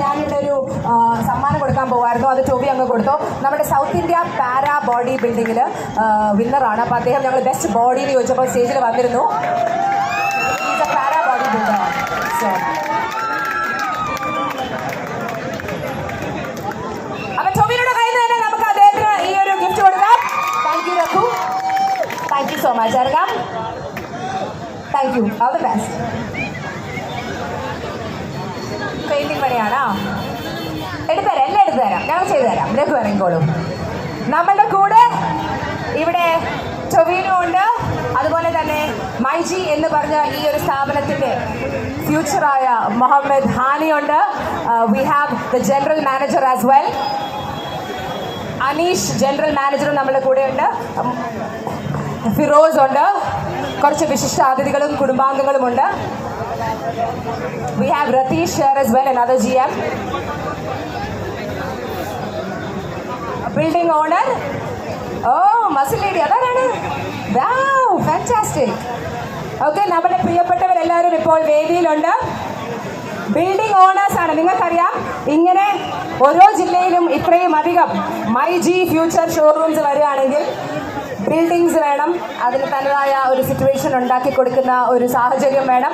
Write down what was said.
ഞാനിവിടെ ഒരു സമ്മാനം കൊടുക്കാൻ പോകുമായിരുന്നു. അത് ടോബി അങ്ങ് കൊടുത്തു. നമ്മുടെ സൗത്ത് ഇന്ത്യ പാരാ ബോഡി ബിൽഡിങ്ങിൽ വിന്നറാണ്. അപ്പോൾ അദ്ദേഹം ഞങ്ങൾ ബെസ്റ്റ് ബോഡി എന്ന് ചോദിച്ചപ്പോൾ സ്റ്റേജിൽ വന്നിരുന്നു. Is A para body builder. So അപ്പോൾ ടോബിയുടെ കയ്യിൽ നിന്ന് തന്നെ നമുക്ക് അദ്ദേഹത്തിന് ഈ ഒരു ഗിഫ്റ്റ് കൊടുക്കാം. Thank you Raghu. Thank you so much. ഇറങ്ങാം. Thank you. All the best. Painting പണിയാണോ? എടുത്തുതരാം, എല്ലാം എടുത്തുതരാം, ഞങ്ങൾ ചെയ്തു തരാം. രഘു ഇറങ്ങിക്കോളും. നമ്മളുടെ കൂടെ ഇവിടെ ടൊവിനോ ഉണ്ട്, അതുപോലെ തന്നെ മൈജി എന്ന് പറഞ്ഞ ഈ ഒരു സ്ഥാപനത്തിന്റെ ഫ്യൂച്ചറായ മുഹമ്മദ് ഹാനി ഉണ്ട്. We have the general manager as well. Aneesh general മാനേജറും നമ്മുടെ കൂടെ ഉണ്ട്. ഫിറോസ് ഉണ്ട്. കുറച്ച് വിശിഷ്ട അതിഥികളും കുടുംബാംഗങ്ങളും ഉണ്ട്. We have Ratish here as well, another GM. Building owner. Oh, muscle lady. അതാണ്. Wow, fantastic. Okay, നമ്മുടെ പ്രിയപ്പെട്ടവരെല്ലാവരും ഇപ്പോൾ വേദിയിലുണ്ട്. ബിൽഡിംഗ് ഓണേഴ്സ് ആണ്. നിങ്ങൾക്കറിയാം, ഇങ്ങനെ ഓരോ ജില്ലയിലും ഇത്രയും അധികം മൈജി ഫ്യൂച്ചർ ഷോറൂംസ് വരികയാണെങ്കിൽ ബിൽഡിങ്സ് വേണം. അതിന് തനതായ ഒരു സിറ്റുവേഷൻ ഉണ്ടാക്കി കൊടുക്കുന്ന ഒരു സാഹചര്യം വേണം.